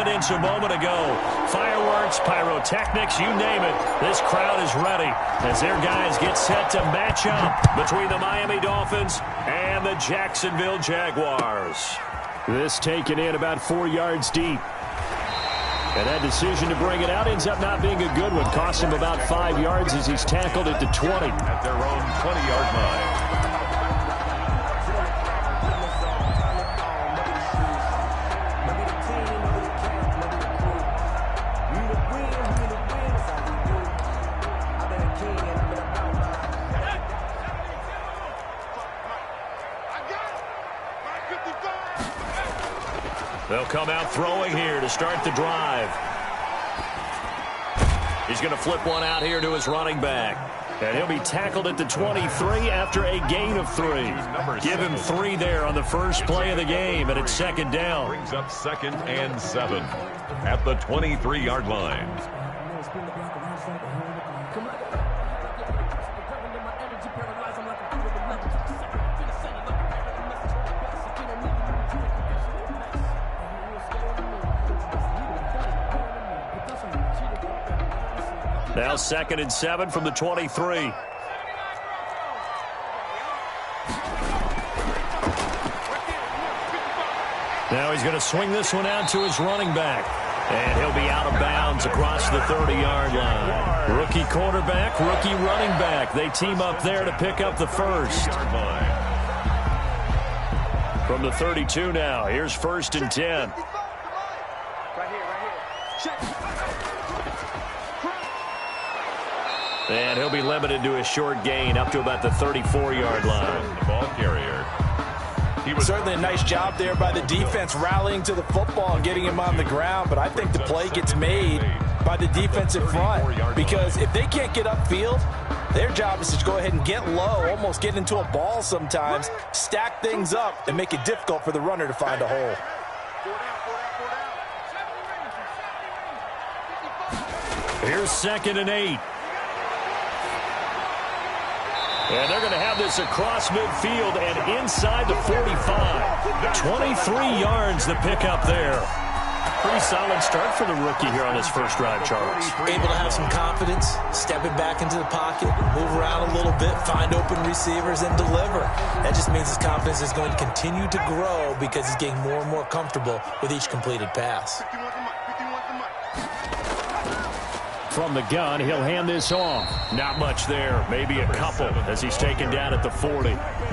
evidence a moment ago. Fireworks, pyrotechnics, you name it. This crowd is ready as their guys get set to match up between the Miami Dolphins and the Jacksonville Jaguars. This taken in about 4 yards deep. And that decision to bring it out ends up not being a good one. Cost him about 5 yards as he's tackled at the 20. At their own 20-yard line. They'll come out throwing here to start the drive. He's going to flip one out here to his running back. And he'll be tackled at the 23 after a gain of 3. Give him 3 there on the first play of the game, and it's second down. Brings up 2nd and 7 at the 23-yard line. Now 2nd and 7 from the 23. Now he's going to swing this one out to his running back. And he'll be out of bounds across the 30-yard line. Rookie quarterback, rookie running back. They team up there to pick up the first. From the 32 now, here's 1st and 10. And he'll be limited to a short gain up to about the 34-yard line. The ball carrier. Certainly a nice job there by the defense rallying to the football and getting him on the ground, but I think the play gets made by the defensive front because if they can't get upfield, their job is to go ahead and get low, almost get into a ball sometimes, stack things up, and make it difficult for the runner to find a hole. Here's 2nd and 8. And they're going to have this across midfield and inside the 45. 23 yards the pickup there. Pretty solid start for the rookie here on his first drive, Charles. Able to have some confidence, stepping back into the pocket, move around a little bit, find open receivers, and deliver. That just means his confidence is going to continue to grow because he's getting more and more comfortable with each completed pass. From the gun, he'll hand this off. Not much there, maybe a couple as he's taken down at the 40.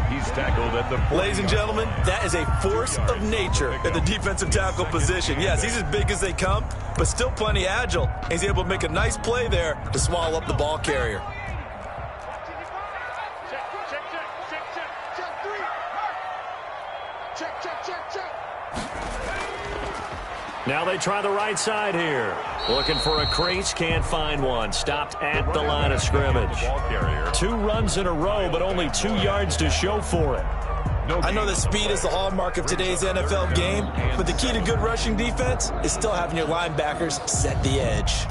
He's tackled at the 40. Ladies and gentlemen, that is a force of nature at the defensive tackle position. Yes, he's as big as they come, but still plenty agile. He's able to make a nice play there to swallow up the ball carrier. Now they try the right side here. Looking for a crease, can't find one. Stopped at the line of scrimmage. 2 runs in a row, but only 2 yards to show for it. I know that speed is the hallmark of today's NFL game, but the key to good rushing defense is still having your linebackers set the edge.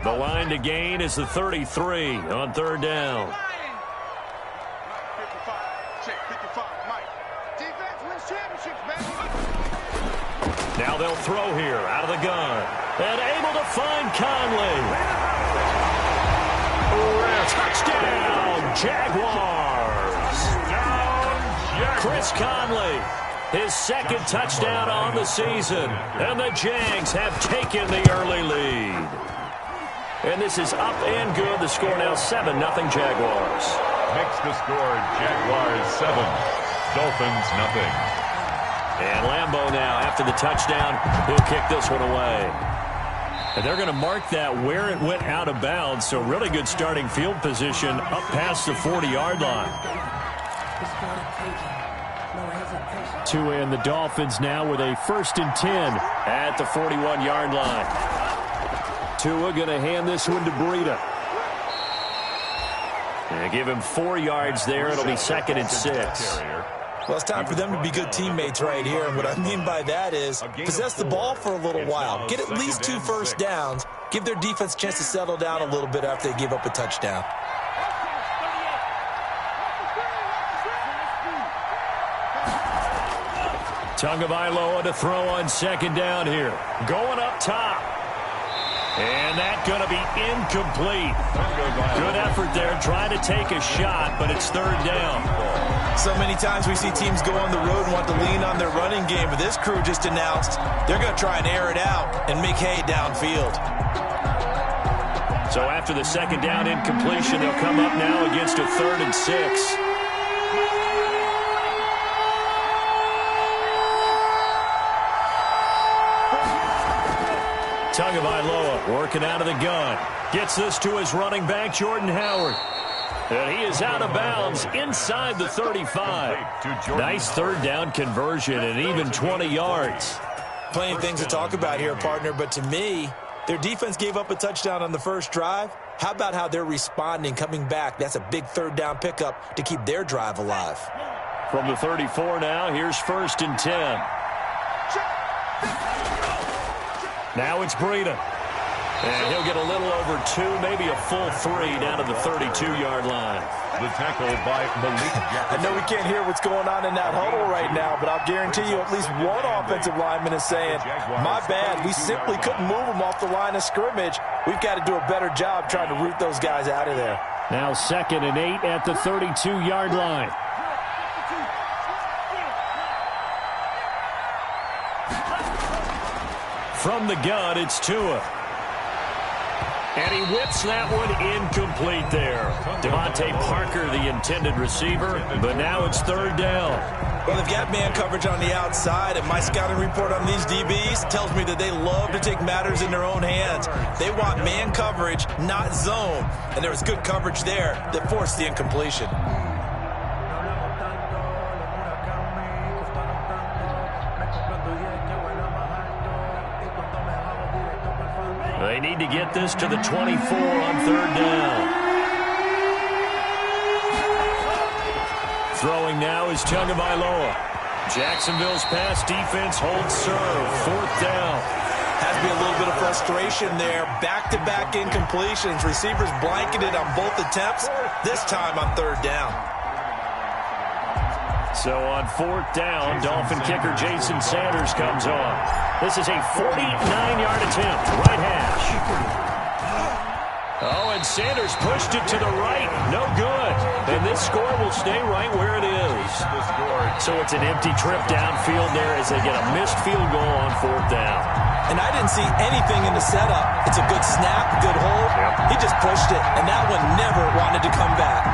The line to gain is the 33 on 3rd down. Now they'll throw here out of the gun. And able to find Conley. Touchdown, Jaguars. Chris Conley, his 2nd touchdown on the season. And the Jags have taken the early lead. And this is up and good. The score now 7-0 Jaguars. Makes the score Jaguars 7, Dolphins 0. And Lambeau now, after the touchdown, he'll kick this one away. And they're going to mark that where it went out of bounds. So really good starting field position up past the 40-yard line. Tua and the Dolphins now with a 1st and 10 at the 41-yard line. Tua going to hand this one to Breida. And give him 4 yards there. It'll be 2nd and 6. Well, it's time for them to be good teammates right here. And what I mean by that is possess the ball for a little while. Get at least 2 first downs. give their defense a chance to settle down a little bit after they give up a touchdown. Tagovailoa to throw on second down here. Going up top. And that's going to be incomplete. Good effort there trying to take a shot, but it's third down. So many times we see teams go on the road and want to lean on their running game, but this crew just announced they're going to try and air it out and make hay downfield. So after the second down incompletion, they'll come up now against a 3rd and 6. Tagovailoa working out of the gun. Gets this to his running back, Jordan Howard. And he is out of bounds inside the 35. Nice third down conversion and even 20 yards. Plenty of things to talk about here, partner, but to me, their defense gave up a touchdown on the first drive. How about how they're responding, coming back? That's a big third down pickup to keep their drive alive. From the 34 now, here's 1st and 10. Now it's Breida. And he'll get a little over 2, maybe a full 3 down to the 32-yard line. The tackle by Malik Jackson. I know we can't hear what's going on in that huddle right now, but I'll guarantee you at least one offensive lineman is saying, my bad, we simply couldn't move them off the line of scrimmage. We've got to do a better job trying to root those guys out of there. Now 2nd and 8 at the 32-yard line. From the gun, it's Tua. And he whips that one incomplete there. Devontae Parker, the intended receiver, but now it's 3rd down. Well, they've got man coverage on the outside, and my scouting report on these DBs tells me that they love to take matters in their own hands. They want man coverage, not zone. And there was good coverage there that forced the incompletion. They need to get this to the 24 on 3rd down. Throwing now is Tagovailoa. Jacksonville's pass defense holds serve. 4th down. Has to be a little bit of frustration there. Back-to-back incompletions. Receivers blanketed on both attempts, this time on 3rd down. So on 4th down, Dolphin kicker Jason Sanders comes on. This is a 49-yard attempt, right hash. Oh, and Sanders pushed it to the right. No good. And this score will stay right where it is. So it's an empty trip downfield there as they get a missed field goal on 4th down. And I didn't see anything in the setup. It's a good snap, good hold. Yep. He just pushed it, and that one never wanted to come back.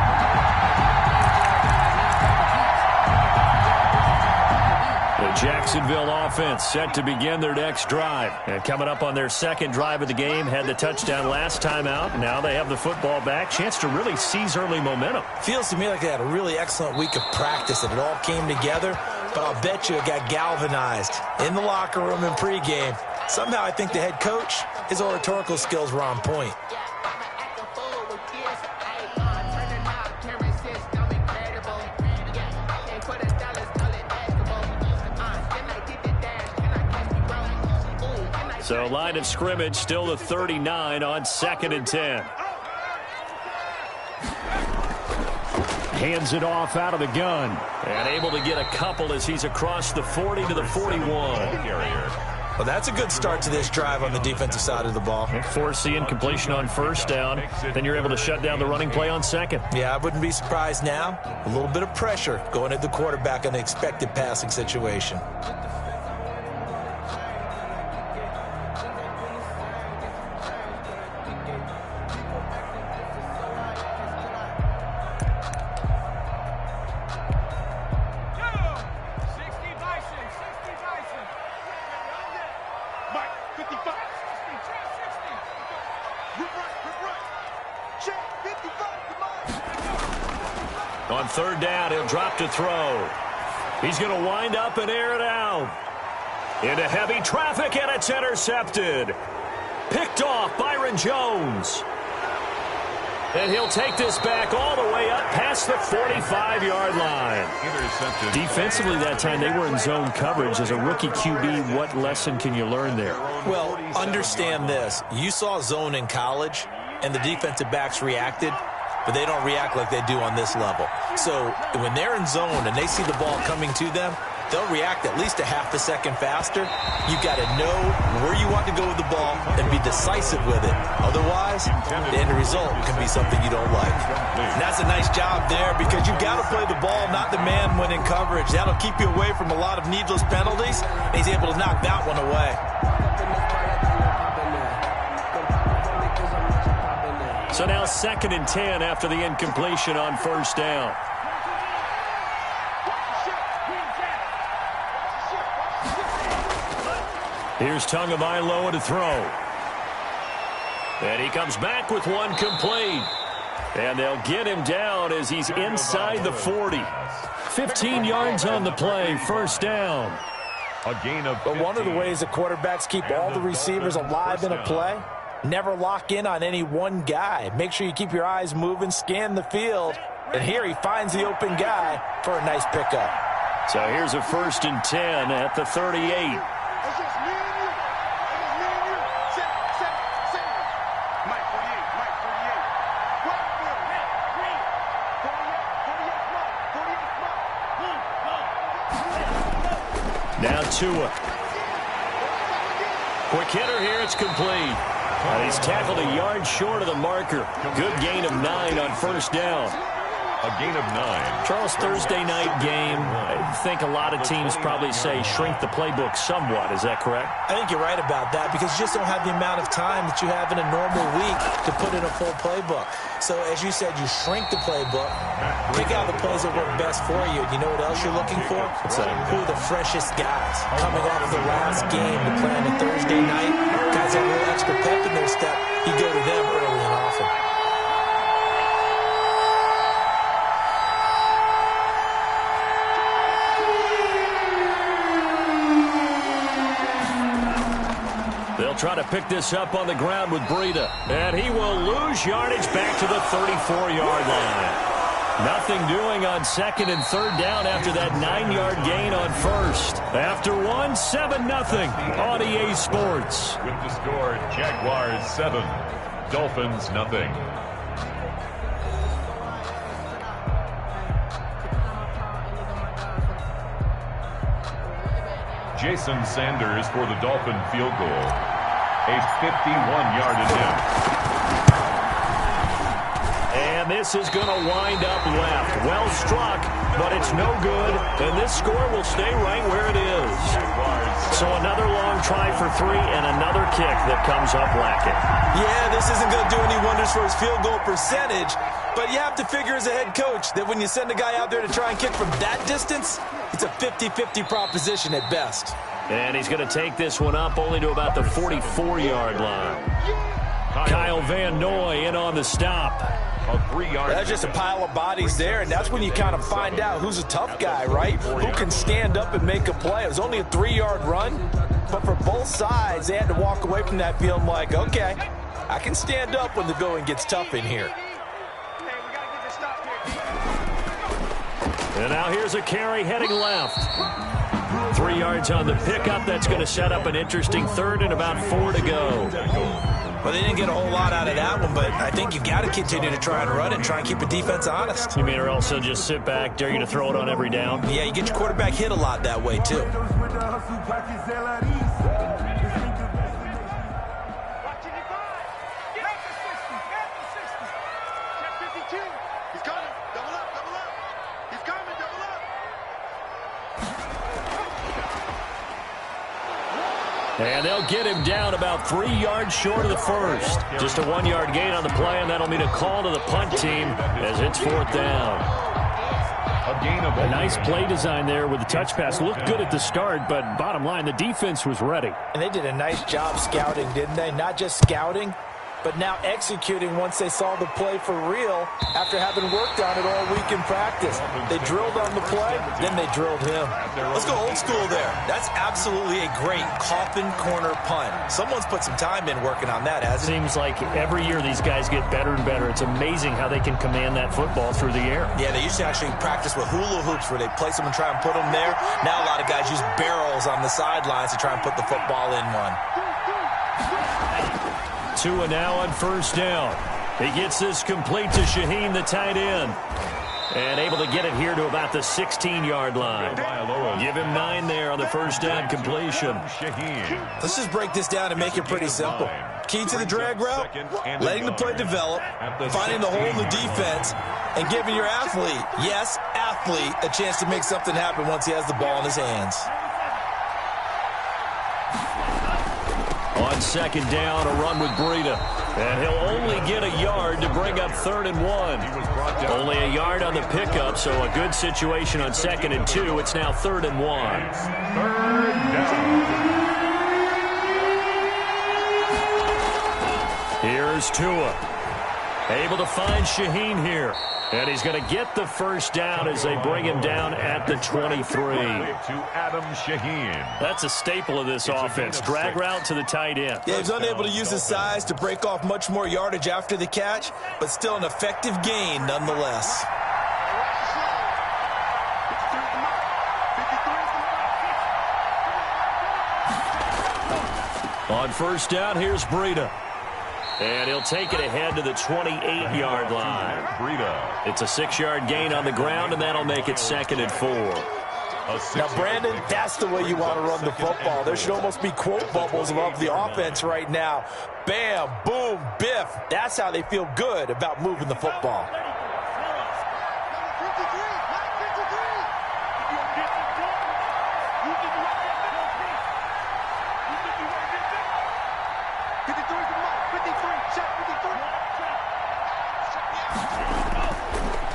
The Jacksonville offense set to begin their next drive. And coming up on their 2nd drive of the game, had the touchdown last time out. Now they have the football back. Chance to really seize early momentum. Feels to me like they had a really excellent week of practice and it all came together. But I'll bet you it got galvanized in the locker room in pregame. Somehow I think the head coach, his oratorical skills were on point. So line of scrimmage still the 39 on 2nd and 10. Hands it off out of the gun. And able to get a couple as he's across the 40 to the 41. Well, that's a good start to this drive on the defensive side of the ball. Force the incompletion on 1st down. Then you're able to shut down the running play on 2nd. Yeah, I wouldn't be surprised now. A little bit of pressure going at the quarterback in the expected passing situation. On 3rd down, he'll drop to throw. He's going to wind up and air it out. Into heavy traffic, and it's intercepted. Picked off Byron Jones. And he'll take this back all the way up past the 45-yard line. Defensively that time, they were in zone coverage. As a rookie QB, what lesson can you learn there? Well, understand this. You saw zone in college, and the defensive backs reacted, but they don't react like they do on this level. So when they're in zone and they see the ball coming to them, they'll react at least a half a second faster. You've got to know where you want to go with the ball and be decisive with it. Otherwise, the end result can be something you don't like. And that's a nice job there because you've got to play the ball, not the man when in coverage. That'll keep you away from a lot of needless penalties. And he's able to knock that one away. So now 2nd and 10 after the incompletion on first down. Here's Tagovailoa to throw. And he comes back with one complete. And they'll get him down as he's inside the 40. 15 yards on the play, first down. A gain of 15. But one of the ways that quarterbacks keep all the receivers alive in a play, never lock in on any one guy. Make sure you keep your eyes moving, scan the field. And here he finds the open guy for a nice pickup. So here's a 1st and 10 at the 38. Now Tua. Quick hitter here, it's complete. And he's tackled a yard short of the marker. Good gain of 9 on first down. A gain of 9. Charles, Thursday night game, I think a lot of teams probably say shrink the playbook somewhat. Is that correct? I think you're right about that because you just don't have the amount of time that you have in a normal week to put in a full playbook. So as you said, you shrink the playbook, pick out the plays that work best for you. You know what else you're looking for? Who are the freshest guys coming off the last game to play on a Thursday night? Guys have a little extra pep in their step. You go to them early and often. They'll try to pick this up on the ground with Breida. And he will lose yardage back to the 34-yard line. Nothing doing on 2nd and 3rd down after that 9-yard gain on first. After one, 7-0 on EA Sports. With the score, Jaguars 7, Dolphins 0. Jason Sanders for the Dolphin field goal. A 51-yard attempt. And this is going to wind up left. Well struck, but it's no good. And this score will stay right where it is. So another long try for 3 and another kick that comes up lacking. Yeah, this isn't going to do any wonders for his field goal percentage. But you have to figure as a head coach that when you send a guy out there to try and kick from that distance, it's a 50-50 proposition at best. And he's going to take this one up only to about the 44-yard line. Kyle Van Noy in on the stop. A 3-yard. That's just a pile of bodies there, and that's when you kind of find out who's a tough guy, right? Who can stand up and make a play. It was only a 3-yard run, but for both sides, they had to walk away from that feeling like, okay, I can stand up when the going gets tough in here. And now here's a carry heading left. 3 yards on the pickup. That's going to set up an interesting 3rd and about 4 to go. Well, they didn't get a whole lot out of that one, but I think you've got to continue to try and run and try and keep the defense honest. You mean, or else they'll just sit back, dare you to throw it on every down? Yeah, you get your quarterback hit a lot that way, too. And they'll get him down about 3 yards short of the first. Just a 1-yard gain on the play, and that'll mean a call to the punt team as it's 4th down. A nice play design there with the touch pass. Looked good at the start, but bottom line, the defense was ready. And they did a nice job scouting, didn't they? Not just scouting, but now executing once they saw the play for real after having worked on it all week in practice. They drilled on the play, then they drilled him. Let's go old school there. That's absolutely a great coffin corner punt. Someone's put some time in working on that, hasn't it? Seems like every year these guys get better and better. It's amazing how they can command that football through the air. Yeah, they used to actually practice with hula hoops where they place them and try and put them there. Now a lot of guys use barrels on the sidelines to try and put the football in one. Tua now on first down. He gets this complete to Shaheen, the tight end. And able to get it here to about the 16-yard line. Give him 9 there on the first down completion. Let's just break this down and make it pretty simple. Key to the drag route, letting the play develop, finding the hole in the defense, and giving your athlete, yes, athlete, a chance to make something happen once he has the ball in his hands. On second down, a run with Breida. And he'll only get a yard to bring up 3rd and 1. Only a yard on the pickup, so a good situation on 2nd and 2. It's now 3rd and 1. 3rd down. Here's Tua. Able to find Shaheen here. And he's going to get the first down as they bring him down at the 23. To Adam Shaheen. That's a staple of this offense. Drag route to the tight end. Yeah, he's unable to use his size to break off much more yardage after the catch, but still an effective gain nonetheless. On first down, here's Breida. And he'll take it ahead to the 28-yard line. It's a 6-yard gain on the ground, and that'll make it 2nd and 4. Now, Brandon, that's the way you want to run the football. There should almost be quote bubbles above the offense right now. Bam, boom, biff. That's how they feel good about moving the football.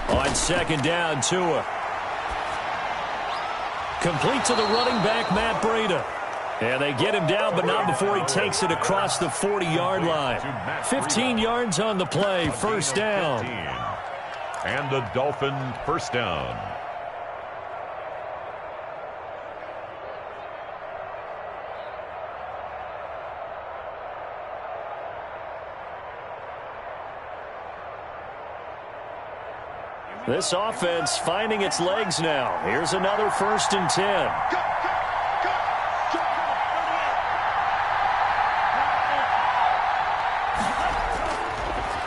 On second down, Tua. Complete to the running back, Matt Breida. And they get him down, but not before he takes it across the 40-yard line. 15 yards on the play, first down. And the Dolphin first down. This offense finding its legs now. Here's another 1st and 10.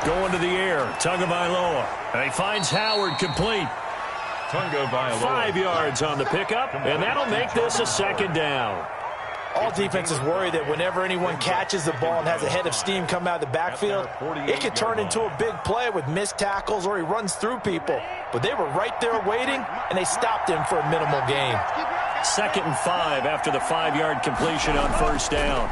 Going to the air, Tagovailoa. And he finds Howard complete. 5 yards on the pickup, and that'll make this a 2nd down. All defenses worry that whenever anyone catches the ball and has a head of steam come out of the backfield, it could turn into a big play with missed tackles or he runs through people. But they were right there waiting, and they stopped him for a minimal gain. 2nd and 5 after the 5-yard completion on first down.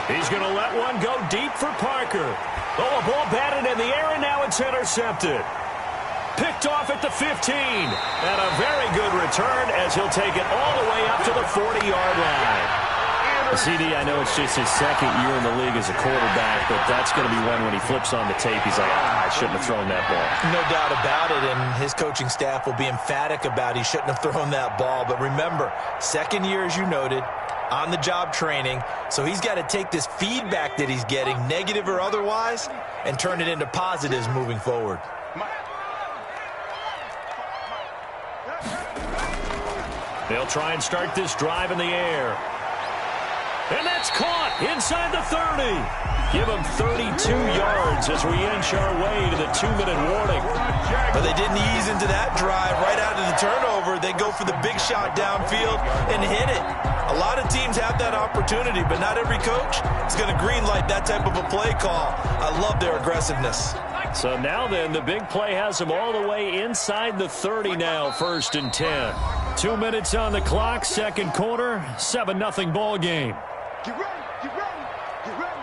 He's going to let one go deep for Parker. Oh, a ball batted in the air, and now it's intercepted. Picked off at the 15. And a very good return as he'll take it all the way up to the 40-yard line. CD, I know it's just his 2nd year in the league as a quarterback, but that's going to be one when he flips on the tape, he's like, I shouldn't have thrown that ball. No doubt about it, and his coaching staff will be emphatic about he shouldn't have thrown that ball. But remember, 2nd year, as you noted, on-the-job training, so he's got to take this feedback that he's getting, negative or otherwise, and turn it into positives moving forward. They'll try and start this drive in the air. And that's caught inside the 30. Give them 32 yards as we inch our way to the 2-minute warning. But they didn't ease into that drive right out of the turnover. They go for the big shot downfield and hit it. A lot of teams have that opportunity, but not every coach is going to green light that type of a play call. I love their aggressiveness. So now then, the big play has them all the way inside the 30 now, 1st and 10. 2 minutes on the clock, 2nd quarter, 7-0 ball game. Get ready, get ready, get ready.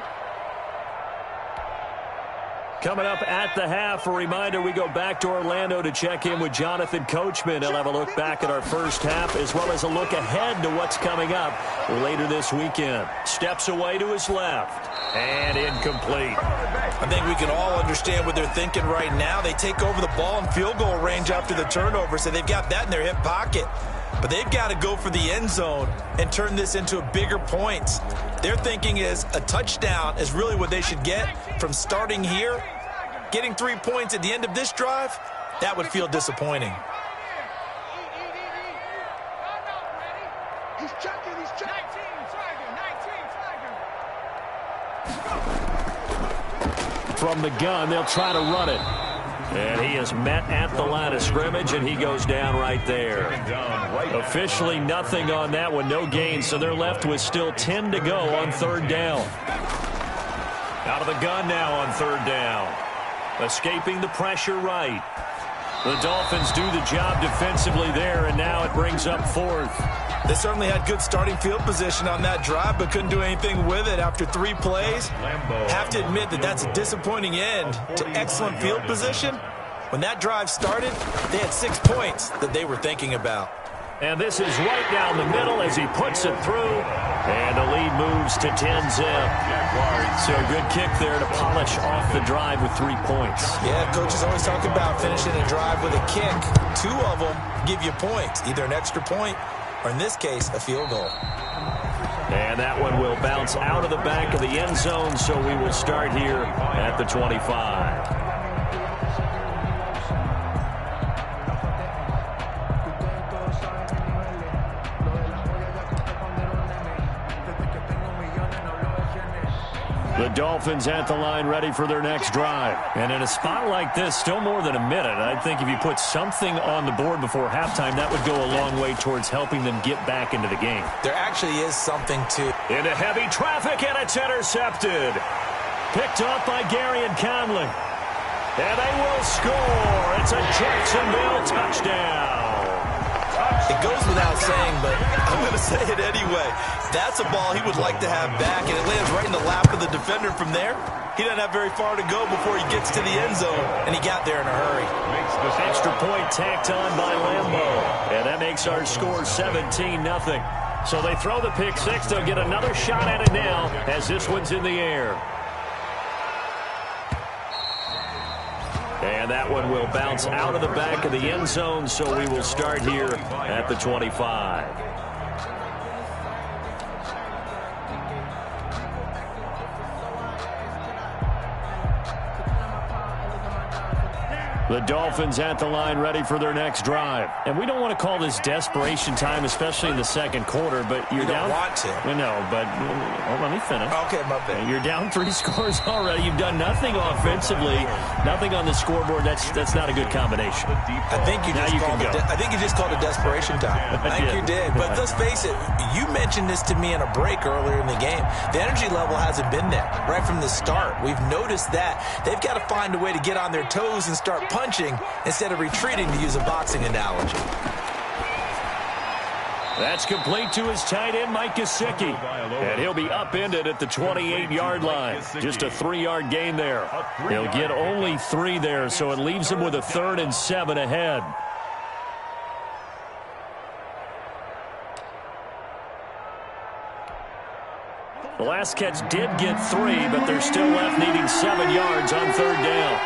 Coming up at the half, a reminder, we go back to Orlando to check in with Jonathan Coachman. He'll have a look back at our first half as well as a look ahead to what's coming up later this weekend. Steps away to his left and incomplete. I think we can all understand what they're thinking right now. They take over the ball in field goal range after the turnover, so they've got that in their hip pocket. But they've got to go for the end zone and turn this into a bigger points. Their thinking is a touchdown is really what they should get from starting here. Getting 3 points at the end of this drive, that would feel disappointing. He's checking. From the gun, they'll try to run it. And he is met at the line of scrimmage, and he goes down right there. Officially nothing on that one, no gain, so they're left with still 10 to go on third down. Out of the gun now on third down. Escaping the pressure right. The Dolphins do the job defensively there, and now it brings up fourth. They certainly had good starting field position on that drive, but couldn't do anything with it after 3 plays. Have to admit that that's a disappointing end to excellent field position. When that drive started, they had 6 points that they were thinking about. And this is right down the middle as he puts it through. And the lead moves to 10-zip. So a good kick there to polish off the drive with 3 points. Yeah, coaches always talk about finishing a drive with a kick. 2 of them give you points, either an extra point or, in this case, a field goal. And that one will bounce out of the back of the end zone, so we will start here at the 25. The Dolphins at the line ready for their next drive. And in a spot like this, still more than a minute, I think if you put something on the board before halftime, that would go a long way towards helping them get back into the game. There actually is something to... Into heavy traffic, and it's intercepted. Picked off by Gary and Conley. And they will score. It's a Jacksonville touchdown. It goes without saying, but I'm going to say it anyway. That's a ball he would like to have back, and it lands right in the lap of the defender from there. He doesn't have very far to go before he gets to the end zone, and he got there in a hurry. Extra point tacked on by Lambo, and that makes our score 17-0. So they throw the pick six. They'll get another shot at it now as this one's in the air. And that one will bounce out of the back of the end zone, so we will start here at the 25. The Dolphins at the line ready for their next drive. And we don't want to call this desperation time, especially in the second quarter, but you're down. You don't want to. No, but let me finish. Okay, my bad. You're down 3 scores already. You've done nothing offensively, nothing on the scoreboard. That's not a good combination. I think you just called it desperation time. I think you did. But let's face it, you mentioned this to me in a break earlier in the game. The energy level hasn't been there right from the start. We've noticed that. They've got to find a way to get on their toes and start punching instead of retreating, to use a boxing analogy. That's complete to his tight end, Mike Gesicki. And he'll be upended at the 28-yard line. Just a 3-yard gain there. He'll get only 3 there, so it leaves him with a 3rd and 7 ahead. The last catch did get 3, but they're still left needing 7 yards on 3rd down.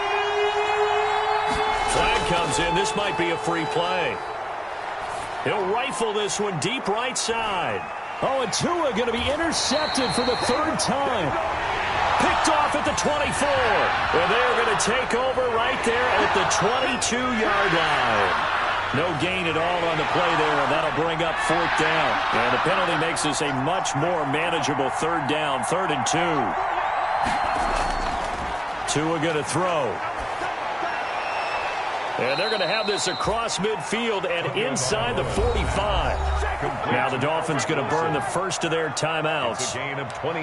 Flag comes in. This might be a free play. He'll rifle this one deep right side. Oh, and Tua going to be intercepted for the 3rd time. Picked off at the 24. And they're going to take over right there at the 22-yard line. No gain at all on the play there, and that'll bring up 4th down. And the penalty makes this a much more manageable 3rd down, 3rd and 2. Tua going to throw. And they're going to have this across midfield and inside the 45. Now the Dolphins going to burn the first of their timeouts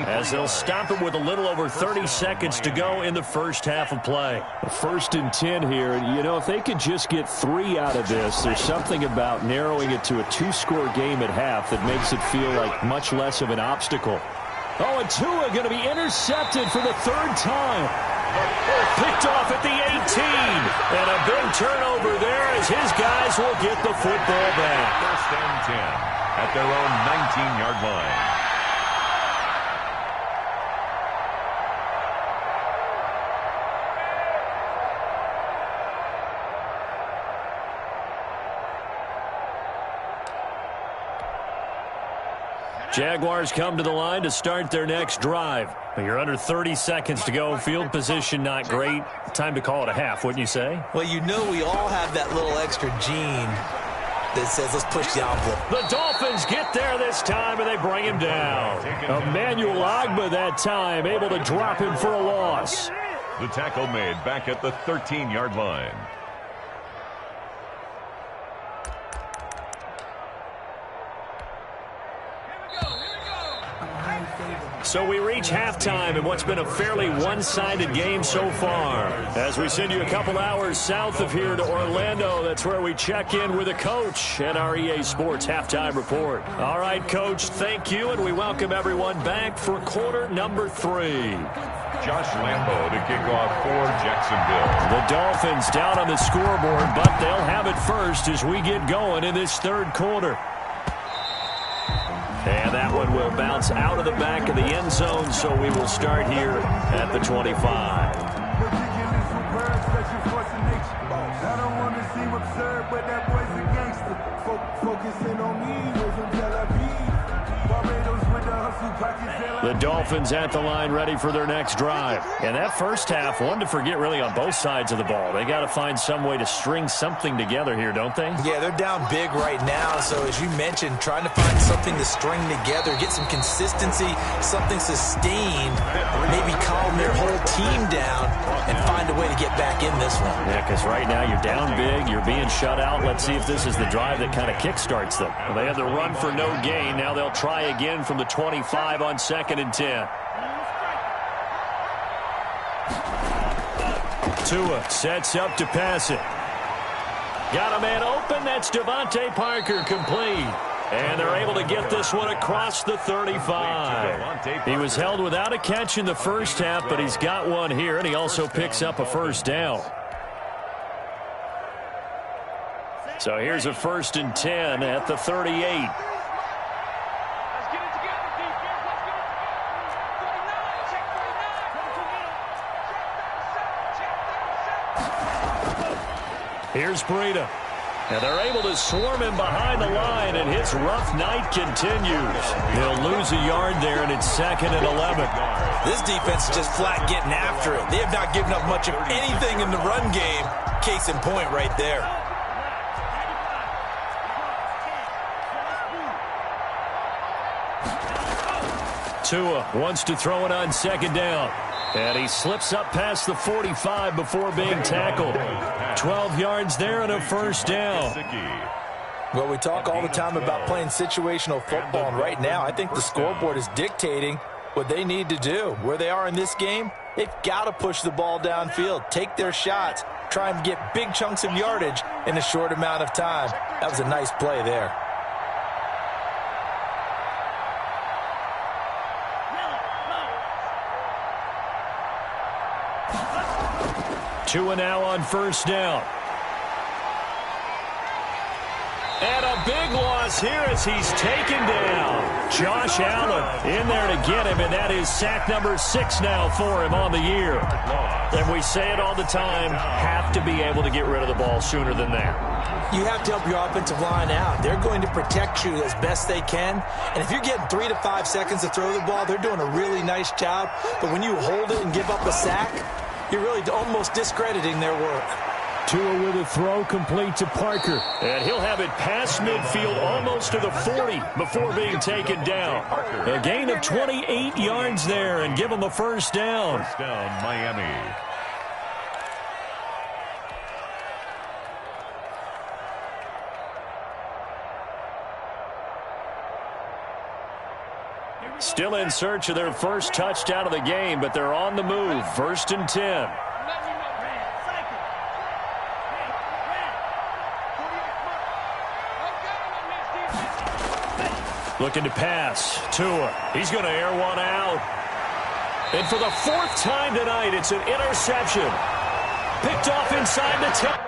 as they'll stop it with a little over 30 seconds to go in the first half of play. 1st and 10 here. And, you know, if they could just get 3 out of this, there's something about narrowing it to a 2-score game at half that makes it feel like much less of an obstacle. Oh, and Tua going to be intercepted for the 3rd time. Picked off at the 18. And a big turnover there as his guys will get the football back. First and 10 at their own 19-yard line. Jaguars come to the line to start their next drive. You're under 30 seconds to go. Field position not great. Time to call it a half, wouldn't you say? Well, you know we all have that little extra gene that says let's push the envelope. The Dolphins get there this time, and they bring him down. Emmanuel Ogbah that time, able to drop him for a loss. The tackle made back at the 13-yard line. So we reach halftime in what's been a fairly one-sided game so far. As we send you a couple hours south of here to Orlando, that's where we check in with a coach at our EA Sports Halftime Report. All right, Coach, thank you, and we welcome everyone back for quarter number 3. Josh Lambo to kick off for Jacksonville. The Dolphins down on the scoreboard, but they'll have it first as we get going in this third quarter. And that one will bounce out of the back of the end zone, so we will start here at the 25. I don't want to seem absurd, but that boy's a gangster. Focusing on me, we're from Tel Aviv. Barbados with the hustle pockets. The Dolphins at the line ready for their next drive. And that first half, one to forget really on both sides of the ball. They got to find some way to string something together here, don't they? Yeah, they're down big right now. So as you mentioned, trying to find something to string together, get some consistency, something sustained, maybe calm their whole team down and find a way to get back in this one. Yeah, because right now you're down big, you're being shut out. Let's see if this is the drive that kind of kickstarts them. Well, they had the run for no gain. Now they'll try again from the 25 on second and 10. Tua sets up to pass it. Got a man open. That's Devontae Parker, complete. And they're able to get this one across the 35. He was held without a catch in the first half, but he's got one here, and he also picks up a first down. So here's a 1st and 10 at the 38. Here's Breida. And they're able to swarm him behind the line, and his rough night continues. He'll lose a yard there, and it's 2nd and 11. This defense is just flat getting after it. They have not given up much of anything in the run game. Case in point right there. Tua wants to throw it on 2nd down. And he slips up past the 45 before being tackled. 12 yards there and a first down. Well, we talk all the time about playing situational football, and right now I think the scoreboard is dictating what they need to do. Where they are in this game, they've got to push the ball downfield, take their shots, try and get big chunks of yardage in a short amount of time. That was a nice play there. Tua now on 1st down. And a big loss here as he's taken down. Josh Allen in there to get him, and that is sack number 6 now for him on the year. And we say it all the time, have to be able to get rid of the ball sooner than that. You have to help your offensive line out. They're going to protect you as best they can. And if you're getting 3 to 5 seconds to throw the ball, they're doing a really nice job. But when you hold it and give up a sack, you're really almost discrediting their work. Tua with a throw complete to Parker. And he'll have it past midfield almost to the 40 before being taken down. A gain of 28 yards there and give him a first down. First down, Miami. Still in search of their first touchdown of the game, but they're on the move. 1st and 10. Looking to pass. Tua. He's going to air one out. And for the fourth time tonight, it's an interception. Picked off inside the 10.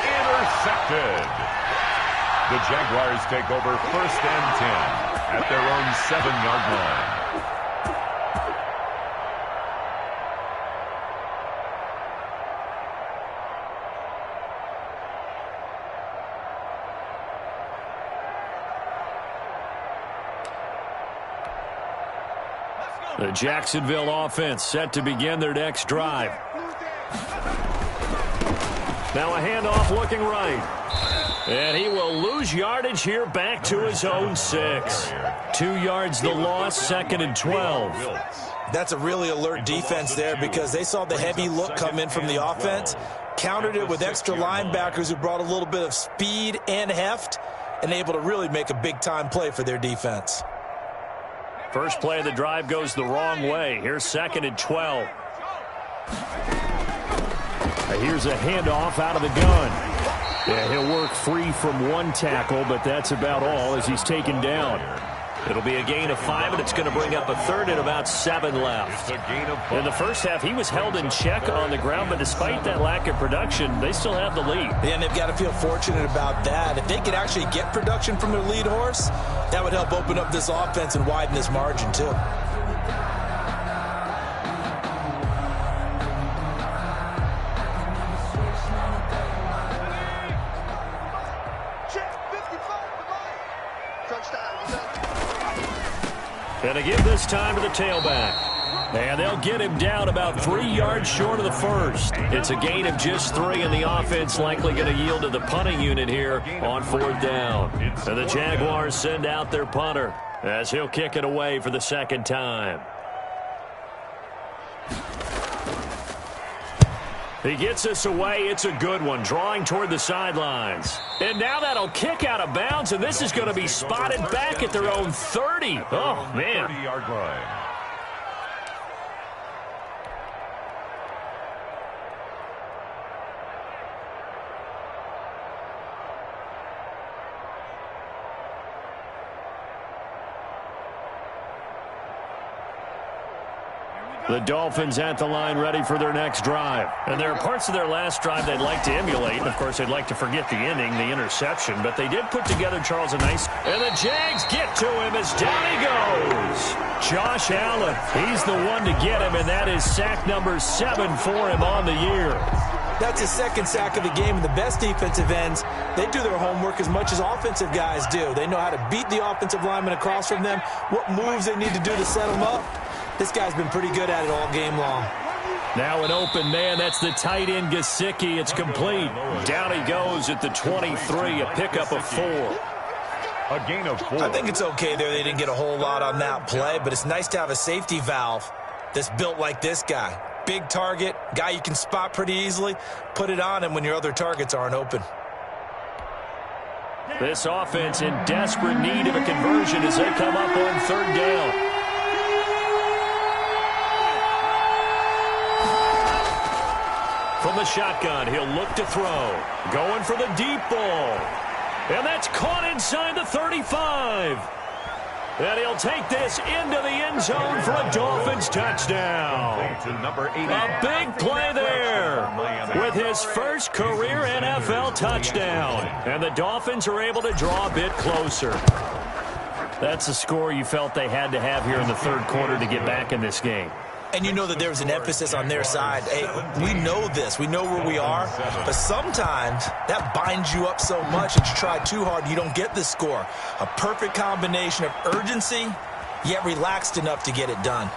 Intercepted. The Jaguars take over 1st and 10 at their own 7-yard line. The Jacksonville offense set to begin their next drive. Now a handoff looking right. And he will lose yardage here back to his own 6. 2 yards the loss, 2nd and 12. That's a really alert defense there because they saw the heavy look come in from the offense, countered it with extra linebackers who brought a little bit of speed and heft, and able to really make a big-time play for their defense. First play of the drive goes the wrong way. Here's 2nd and 12. Here's a handoff out of the gun. Yeah, he'll work free from one tackle, but that's about all as he's taken down. It'll be a gain of 5, and it's going to bring up a 3rd and about 7 left. In the first half, he was held in check on the ground, but despite that lack of production, they still have the lead. Yeah, and they've got to feel fortunate about that. If they could actually get production from their lead horse, that would help open up this offense and widen this margin, too. And to give this time to the tailback. And they'll get him down about 3 yards short of the first. It's a gain of just 3, and the offense likely going to yield to the punting unit here on 4th down. And the Jaguars send out their punter as he'll kick it away for the 2nd time. He gets us away. It's a good one, drawing toward the sidelines. And now that'll kick out of bounds, and this is going to be spotted back at their own 30. Oh, man. 30-yard line. The Dolphins at the line ready for their next drive. And there are parts of their last drive they'd like to emulate. And, of course, they'd like to forget the inning, the interception. But they did put together, Charles, a nice... And the Jags get to him as down he goes. Josh Allen, he's the one to get him, and that is sack number 7 for him on the year. That's his 2nd sack of the game, and the best defensive ends, they do their homework as much as offensive guys do. They know how to beat the offensive lineman across from them, what moves they need to do to set them up. This guy's been pretty good at it all game long. Now an open man. That's the tight end, Gesicki. It's complete. Down he goes at the 23, a pickup of 4. A gain of 4. I think it's okay there. They didn't get a whole lot on that play, but it's nice to have a safety valve that's built like this guy. Big target, guy you can spot pretty easily. Put it on him when your other targets aren't open. This offense in desperate need of a conversion as they come up on 3rd down. From the shotgun, he'll look to throw. Going for the deep ball. And that's caught inside the 35. And he'll take this into the end zone for a Dolphins touchdown. A big play there with his first career NFL touchdown. And the Dolphins are able to draw a bit closer. That's a score you felt they had to have here in the 3rd quarter to get back in this game. And you know that there's an emphasis on their side. Hey, we know this. We know where we are. But sometimes that binds you up so much that you try too hard, you don't get the score. A perfect combination of urgency, yet relaxed enough to get it done.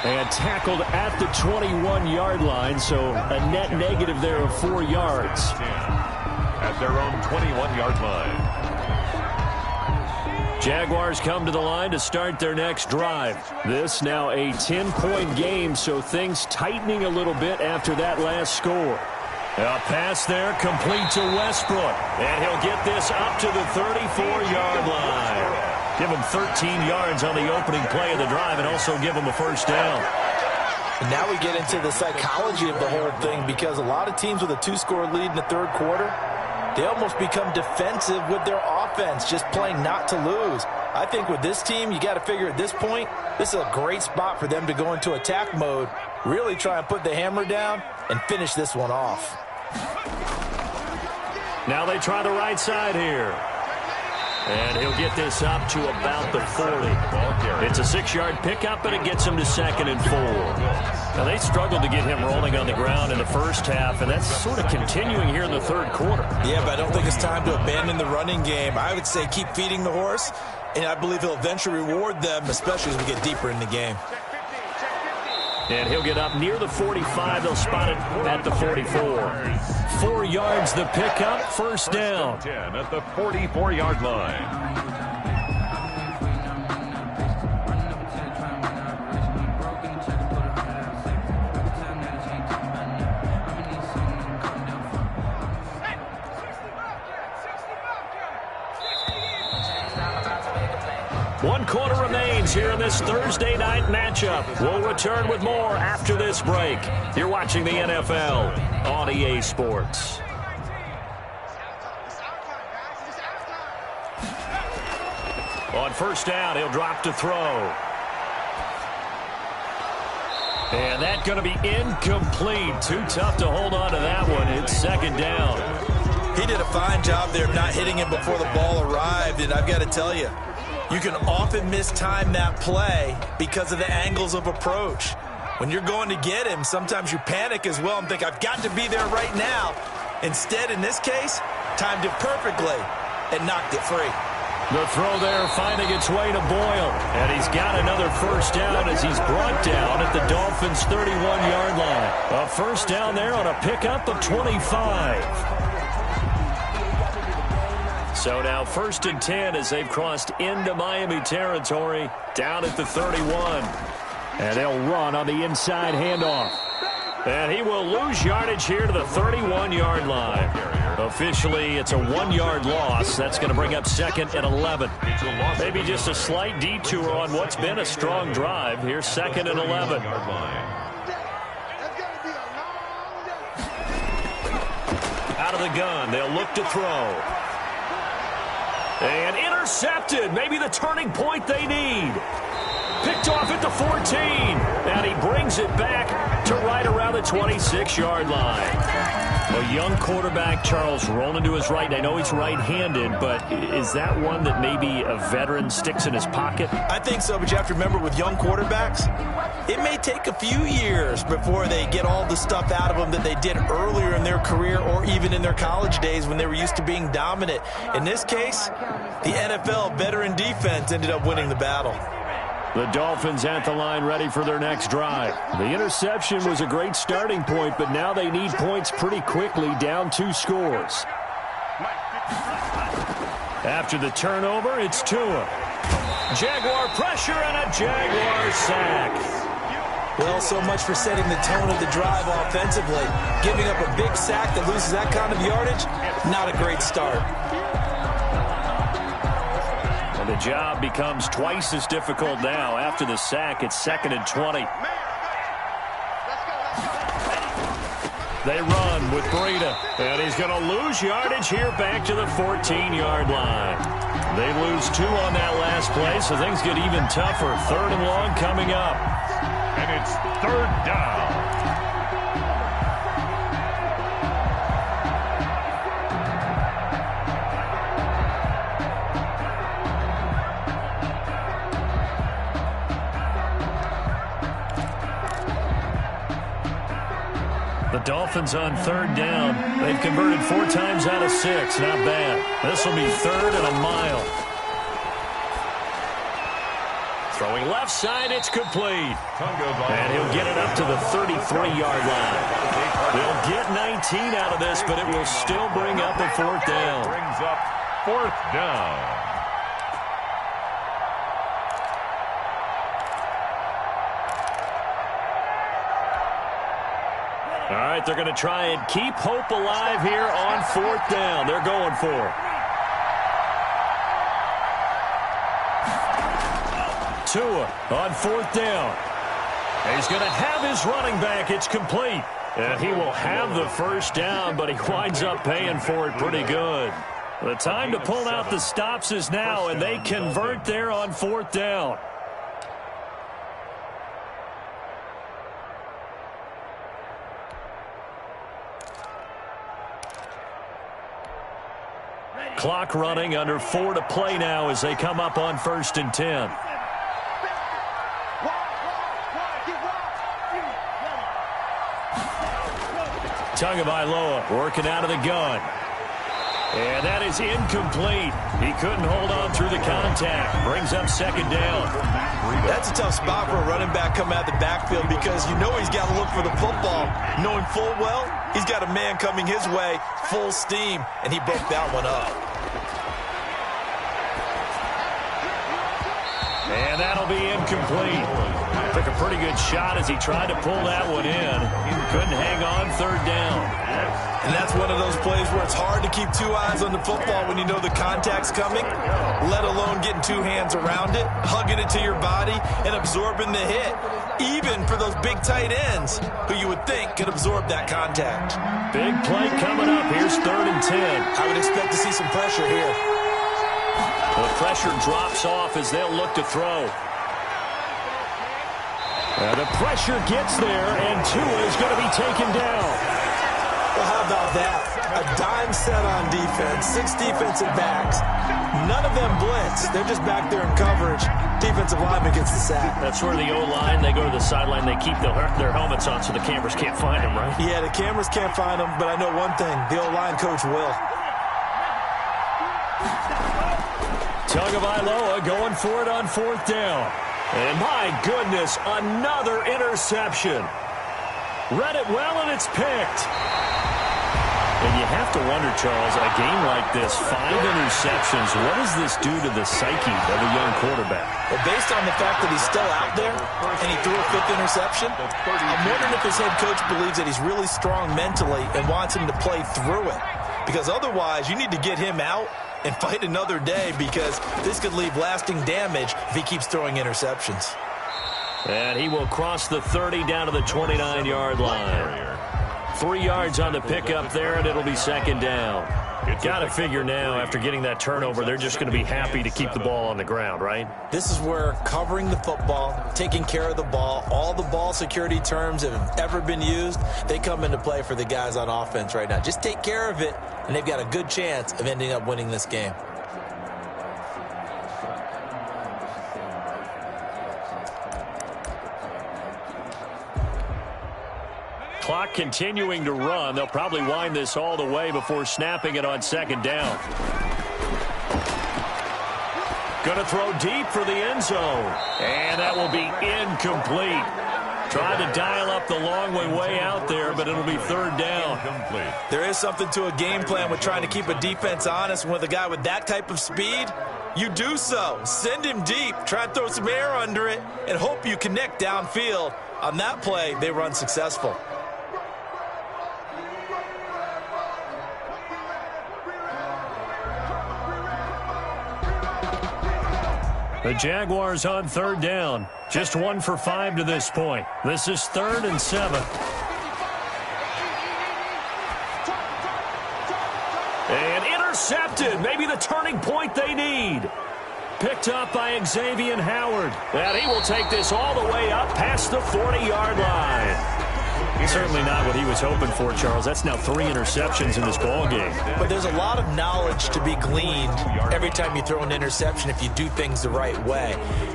And tackled at the 21-yard line, so a net negative there of 4 yards. At their own 21-yard line. Jaguars come to the line to start their next drive. This now a 10-point game, so things tightening a little bit after that last score. A pass there, complete to Westbrook. And he'll get this up to the 34-yard line. Give him 13 yards on the opening play of the drive and also give him a first down. And now we get into the psychology of the whole thing, because a lot of teams with a 2-score lead in the third quarter, they almost become defensive with their offense, just playing not to lose. I think with this team, you got to figure at this point, this is a great spot for them to go into attack mode, really try and put the hammer down and finish this one off. Now they try the right side here. And he'll get this up to about the 40. It's a 6-yard pickup, and it gets him to 2nd and 4. Now, they struggled to get him rolling on the ground in the first half, and that's sort of continuing here in the third quarter. Yeah, but I don't think it's time to abandon the running game. I would say keep feeding the horse, and I believe he'll eventually reward them, especially as we get deeper in the game. And he'll get up near the 45. They'll spot it at the 44. 4 yards the pickup, first down. 10 at the 44-yard line. One quarter remains here in this Thursday night matchup. We'll return with more after this break. You're watching the NFL on EA Sports. On first down, he'll drop to throw. And that's going to be incomplete. Too tough to hold on to that one. It's second down. He did a fine job there of not hitting him before the ball arrived, and I've got to tell you, you can often mistime that play because of the angles of approach. When you're going to get him, sometimes you panic as well and think, I've got to be there right now. Instead, in this case, timed it perfectly and knocked it free. The throw there finding its way to Boyle. And he's got another first down as he's brought down at the Dolphins' 31-yard line. A first down there on a pickup of 25. So now 1st and 10 as they've crossed into Miami territory, down at the 31. And they'll run on the inside handoff. And he will lose yardage here to the 31-yard line. Officially, it's a 1-yard loss. That's going to bring up 2nd and 11. Maybe just a slight detour on what's been a strong drive. Here's 2nd and 11. Out of the gun, they'll look to throw. And intercepted. Maybe the turning point they need. Picked off at the 14. And he brings it back to right around the 26-yard line. A young quarterback, Charles, rolling to his right. I know he's right-handed, but is that one that maybe a veteran sticks in his pocket? I think so, but you have to remember with young quarterbacks, it may take a few years before they get all the stuff out of them that they did earlier in their career or even in their college days when they were used to being dominant. In this case, the NFL veteran defense ended up winning the battle. The Dolphins at the line ready for their next drive. The interception was a great starting point, but now they need points pretty quickly, down 2 scores. After the turnover, it's Tua. Jaguar pressure and a Jaguar sack. Well, so much for setting the tone of the drive offensively. Giving up a big sack that loses that kind of yardage, not a great start. And the job becomes twice as difficult now. After the sack, it's 2nd and 20. They run with Breida. And he's going to lose yardage here back to the 14-yard line. They lose 2 on that last play, so things get even tougher. 3rd and long coming up. And it's 3rd down. The Dolphins on 3rd down. They've converted 4 times out of 6. Not bad. This will be 3rd and a mile. Throwing left side, it's complete. And he'll get it up to the 33-yard line. They'll get 19 out of this, but it will still bring up a 4th down. Brings up 4th down. All right, they're going to try and keep hope alive here on 4th down. They're going for it. Tua on 4th down. He's going to have his running back. It's complete. And he will have the first down, but he winds up paying for it pretty good. The time to pull out the stops is now, and they convert there on 4th down. Clock running, under 4 to play now as they come up on 1st and 10. Tagovailoa working out of the gun. And that is incomplete. He couldn't hold on through the contact. Brings up 2nd down. That's a tough spot for a running back coming out of the backfield because you know he's got to look for the football. Knowing full well, he's got a man coming his way, full steam, and he broke that one up. And that'll be incomplete. Took a pretty good shot as he tried to pull that one in. Couldn't hang on 3rd down. And that's one of those plays where it's hard to keep 2 eyes on the football when you know the contact's coming, let alone getting 2 hands around it, hugging it to your body, and absorbing the hit, even for those big tight ends who you would think could absorb that contact. Big play coming up. Here's 3rd and 10. I would expect to see some pressure here. The pressure drops off as they'll look to throw. The pressure gets there, and Tua is going to be taken down. Well, how about that? A dime set on defense, 6 defensive backs. None of them blitz. They're just back there in coverage. Defensive lineman gets the sack. That's where the O-line, they go to the sideline, they keep their helmets on so the cameras can't find them, right? Yeah, the cameras can't find them, but I know one thing. The O-line coach will. Tagovailoa going for it on 4th down. And my goodness, another interception. Read it well, and it's picked. And you have to wonder, Charles, a game like this, 5 interceptions, what does this do to the psyche of a young quarterback? Well, based on the fact that he's still out there and he threw a 5th interception, I'm wondering if his head coach believes that he's really strong mentally and wants him to play through it. Because otherwise, you need to get him out and fight another day because this could leave lasting damage if he keeps throwing interceptions. And he will cross the 30 down to the 29-yard line. 3 yards on the pickup there, and it'll be 2nd down. Got to figure now, after getting that turnover, they're just going to be happy to keep the ball on the ground, right? This is where covering the football, taking care of the ball, all the ball security terms that have ever been used, they come into play for the guys on offense right now. Just take care of it, and they've got a good chance of ending up winning this game. Clock continuing to run. They'll probably wind this all the way before snapping it on 2nd down. Going to throw deep for the end zone. And that will be incomplete. Trying to dial up the long way out there, but it'll be 3rd down. There is something to a game plan with trying to keep a defense honest. With a guy with that type of speed, you do so. Send him deep. Try and throw some air under it and hope you connect downfield. On that play, they run successful. The Jaguars on 3rd down. Just 1 for 5 to this point. This is 3rd and 7. And intercepted. Maybe the turning point they need. Picked up by Xavier Howard. And he will take this all the way up past the 40-yard line. Certainly not what he was hoping for, Charles. That's now 3 interceptions in this ball game. But there's a lot of knowledge to be gleaned every time you throw an interception if you do things the right way.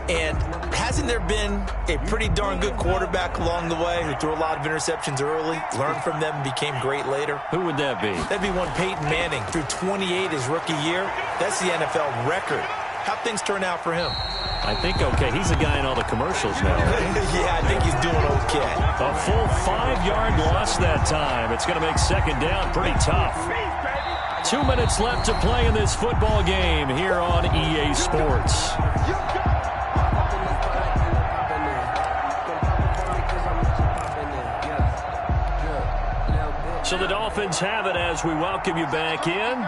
And hasn't there been a pretty darn good quarterback along the way who threw a lot of interceptions early, learned from them, and became great later? Who would that be? That'd be one Peyton Manning. Threw 28 his rookie year. That's the NFL record. How'd things turn out for him? I think okay. He's the guy in all the commercials now. Yeah, I think he's doing okay. A full 5-yard loss that time. It's going to make 2nd down pretty tough. 2 minutes left to play in this football game here on EA Sports. So the Dolphins have it as we welcome you back in.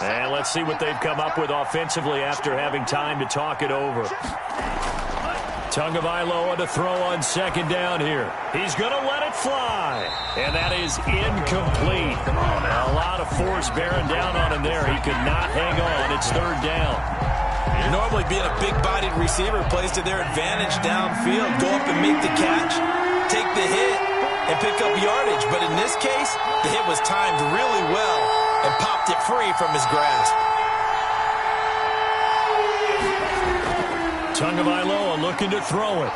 And let's see what they've come up with offensively after having time to talk it over. Tagovailoa to throw on second down here. He's going to let it fly. And that is incomplete. A lot of force bearing down on him there. He could not hang on. It's third down. Normally being a big-bodied receiver plays to their advantage downfield. Go up and make the catch, take the hit, and pick up yardage. But in this case, the hit was timed really well and popped it free from his grasp. Tagovailoa looking to throw it.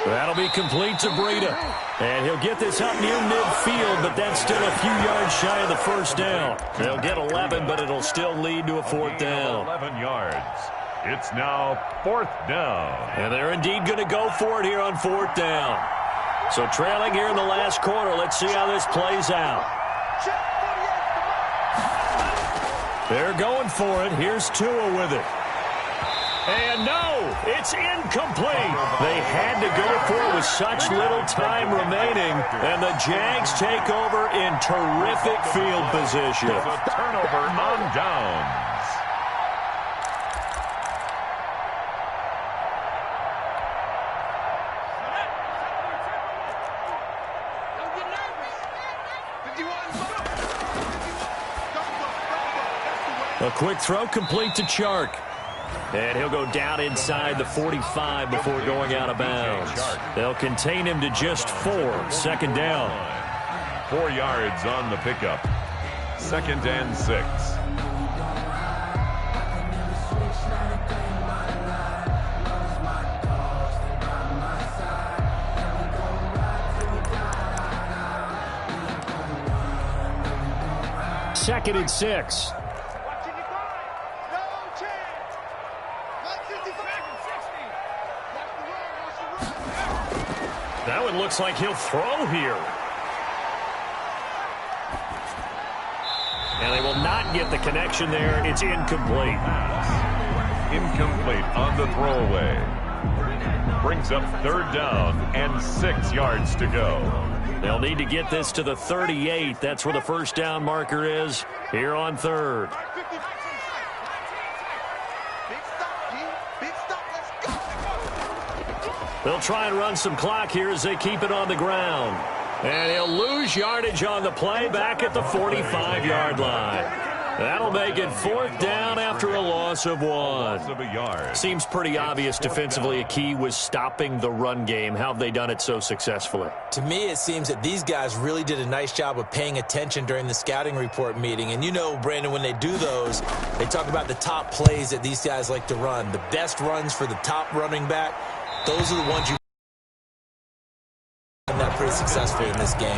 That'll be complete to Breida. And he'll get this up near midfield, but that's still a few yards shy of the first down. They'll get 11, but it'll still lead to a fourth down. 11 yards. It's now fourth down. And they're indeed going to go for it here on fourth down. So trailing here in the last quarter, let's see how this plays out. They're going for it. Here's Tua with it. And no, it's incomplete. They had to go for it with such little time remaining. And the Jags take over in terrific field position. It's a turnover on downs. A quick throw complete to Chark. And he'll go down inside the 45 before going out of bounds. They'll contain him to just 4. Second down. 4 yards on the pickup. Second and 6. Second and 6. That one looks like he'll throw here. And they will not get the connection there. It's incomplete. Incomplete on the throwaway. Brings up third down and 6 yards to go. They'll need to get this to the 38. That's where the first down marker is here on third. They'll try and run some clock here as they keep it on the ground. And he'll lose yardage on the play back at the 45-yard line. That'll make it fourth down after a loss of 1. Seems pretty obvious defensively a key was stopping the run game. How have they done it so successfully? To me, it seems that these guys really did a nice job of paying attention during the scouting report meeting. And you know, Brandon, when they do those, they talk about the top plays that these guys like to run. The best runs for the top running back, those are the ones you done that pretty successfully in this game.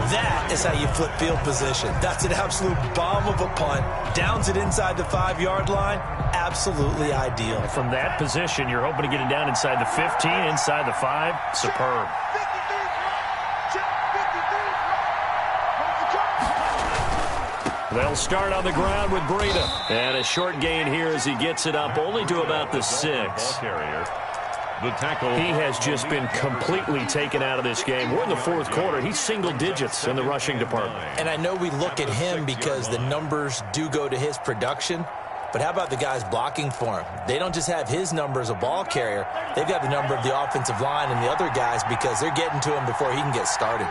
That is how you flip field position. That's an absolute bomb of a punt. Downs it inside the 5-yard line. Absolutely ideal. From that position, you're hoping to get it down inside the 15, inside the 5. Superb. They'll start on the ground with Breida. And a short gain here as he gets it up only to about the 6. The tackle. He has just been completely taken out of this game. We're in the fourth quarter. He's single digits in the rushing department. And I know we look at him because the numbers do go to his production. But how about the guys blocking for him? They don't just have his number as a ball carrier. They've got the number of the offensive line and the other guys because they're getting to him before he can get started.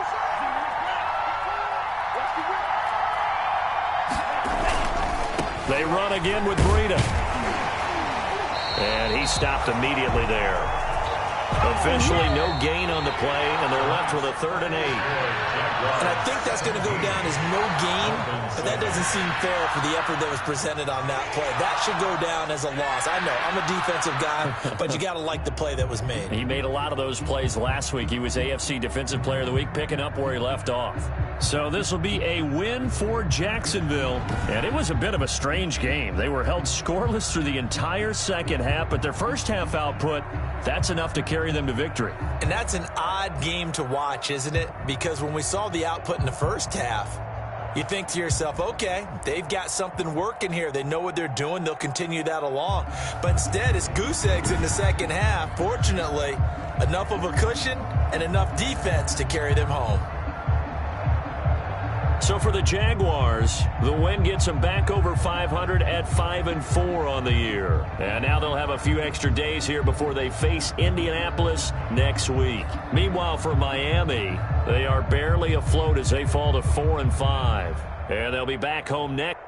They run again with Breida. And he stopped immediately there. Officially no gain on the play, and they're left with a 3rd and 8. And I think that's going to go down as no gain, but that doesn't seem fair for the effort that was presented on that play. That should go down as a loss. I know, I'm a defensive guy, but you got to like the play that was made. He made a lot of those plays last week. He was AFC Defensive Player of the Week, picking up where he left off. So this will be a win for Jacksonville. And it was a bit of a strange game. They were held scoreless through the entire second half, but their first half output, that's enough to carry them to victory. And that's an odd game to watch, isn't it? Because when we saw the output in the first half, you think to yourself, okay, they've got something working here. They know what they're doing. They'll continue that along. But instead, it's goose eggs in the second half. Fortunately, enough of a cushion and enough defense to carry them home. So for the Jaguars, the win gets them back over 500 at 5-4 on the year. And now they'll have a few extra days here before they face Indianapolis next week. Meanwhile, for Miami, they are barely afloat as they fall to 4-5. And they'll be back home next.